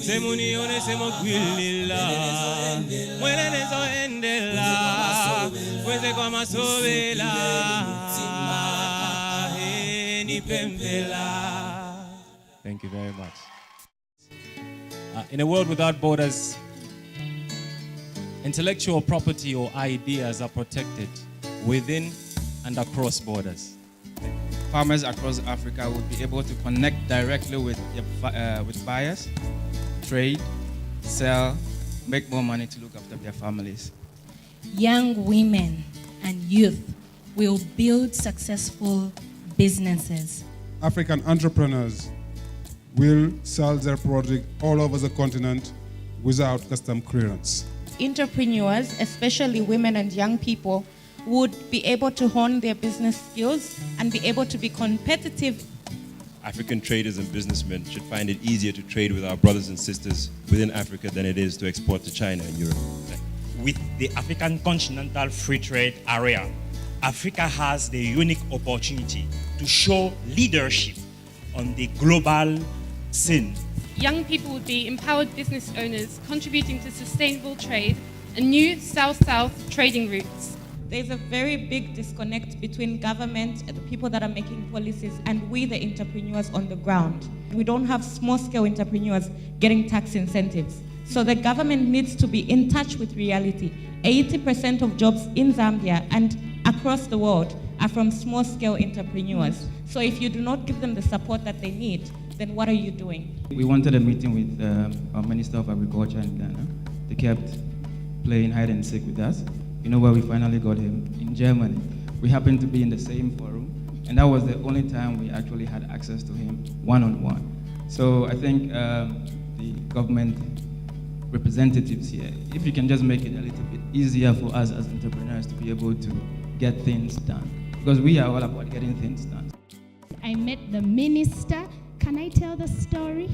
Semunione semo gwilila Mwene so endela Kweze kwa masovela Ni pembela. Thank you very much. In a world without borders, intellectual property or ideas are protected within and across borders. Farmers across Africa would be able to connect directly with buyers, trade, sell, make more money to look after their families. Young women and youth will build successful businesses. African entrepreneurs will sell their product all over the continent without custom clearance. Entrepreneurs, especially women and young people, would be able to hone their business skills and be able to be competitive. African traders and businessmen should find it easier to trade with our brothers and sisters within Africa than it is to export to China and Europe. With the African Continental Free Trade Area, Africa has the unique opportunity to show leadership on the global scene. Young people would be empowered business owners contributing to sustainable trade and new South-South trading routes. There's a very big disconnect between government and the people that are making policies and we, the entrepreneurs on the ground. We don't have small-scale entrepreneurs getting tax incentives. So the government needs to be in touch with reality. 80% of jobs in Zambia and across the world are from small-scale entrepreneurs. So if you do not give them the support that they need, then what are you doing? We wanted a meeting with our Minister of Agriculture in Ghana. They kept playing hide and seek with us. You know where we finally got him? In Germany. We happened to be in the same forum, and that was the only time we actually had access to him one-on-one. So I think the government representatives here, if you can just make it a little bit easier for us as entrepreneurs to be able to get things done, because we are all about getting things done. I met the minister. Can I tell the story?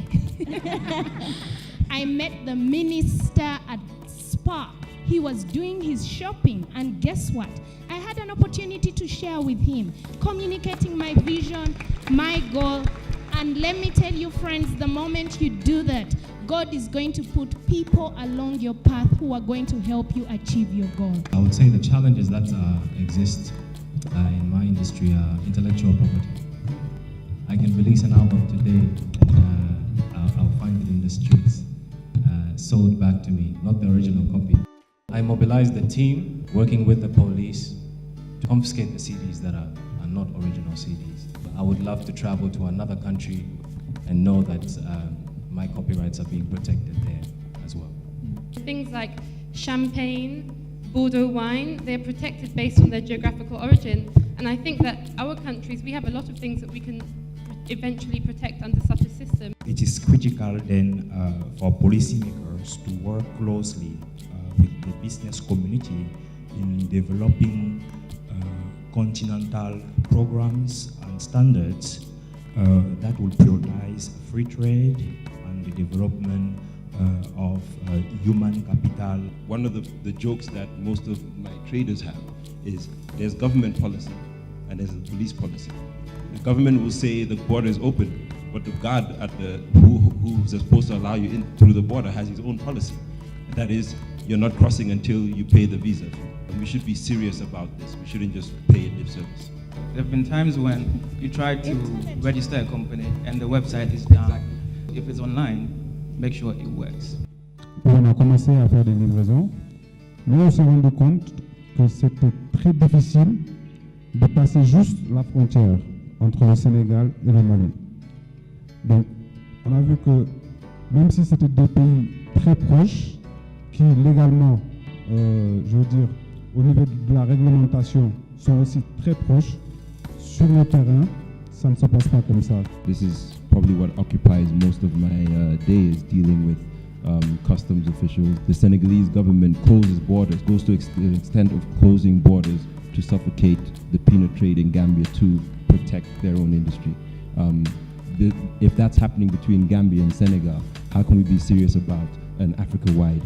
I met the minister at Spa. He was doing his shopping, and guess what? I had an opportunity to share with him, communicating my vision, my goal, and let me tell you, friends, the moment you do that, God is going to put people along your path who are going to help you achieve your goal. I would say the challenges that exist in my industry are intellectual property. I can release an album today and I'll find it in the streets, sold back to me, not the original copy. I mobilized the team working with the police to confiscate the CDs that are not original CDs. But I would love to travel to another country and know that my copyrights are being protected there as well. Things like champagne, Bordeaux wine, they're protected based on their geographical origin. And I think that our countries, we have a lot of things that we can eventually protect under such a system. It is critical then for policymakers to work closely with the business community in developing continental programs and standards that will prioritize free trade and the development of human capital. One of the jokes that most of my traders have is there's government policy and there's a police policy. The government will say the border is open, but the guard at who's supposed to allow you in through the border has his own policy. And that is, you're not crossing until you pay the visa. And we should be serious about this. We shouldn't just pay a lip service. There have been times when you try to register a company and the website is down. If it's online, make sure it works. On a commencé à faire des livraisons, mais on s'est rendu compte que c'était très difficile de passer juste la frontière entre le Sénégal et le Mali. Donc, on a vu que même si c'était deux pays très proches, qui légalement, je veux dire, au niveau de la réglementation, sont aussi très proches, sur le terrain, ça ne se passe pas comme ça. This is probably what occupies most of my days, dealing with customs officials. The Senegalese government closes borders, goes to the extent of closing borders to suffocate the peanut trade in Gambia to protect their own industry. If that's happening between Gambia and Senegal, how can we be serious about an Africa-wide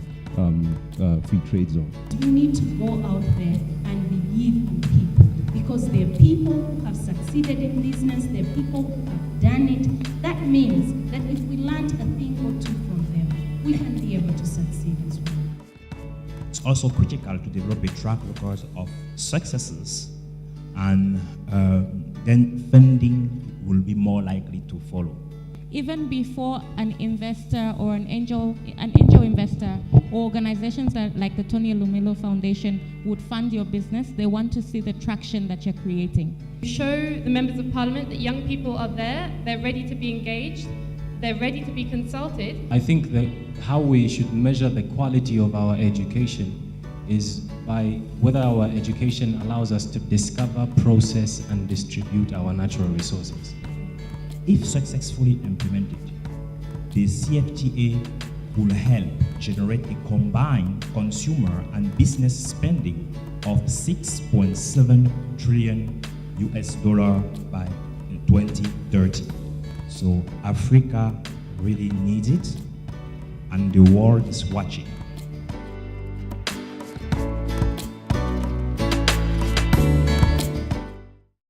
free trade zone? We need to go out there and believe in people, because they're people who have succeeded in business, they're people who have done it. That means that if we learned a thing or two from them, succeed as well. It's also critical to develop a track record of successes, and then funding will be more likely to follow. Even before an investor or an angel investor or organizations that, like the Tony Elumelu Foundation would fund your business, they want to see the traction that you're creating. Show the members of parliament that young people are there, they're ready to be engaged, they're ready to be consulted. I think that how we should measure the quality of our education is by whether our education allows us to discover, process, and distribute our natural resources. If successfully implemented, the CFTA will help generate a combined consumer and business spending of $6.7 trillion by 2030. So Africa really needs it, and the world is watching.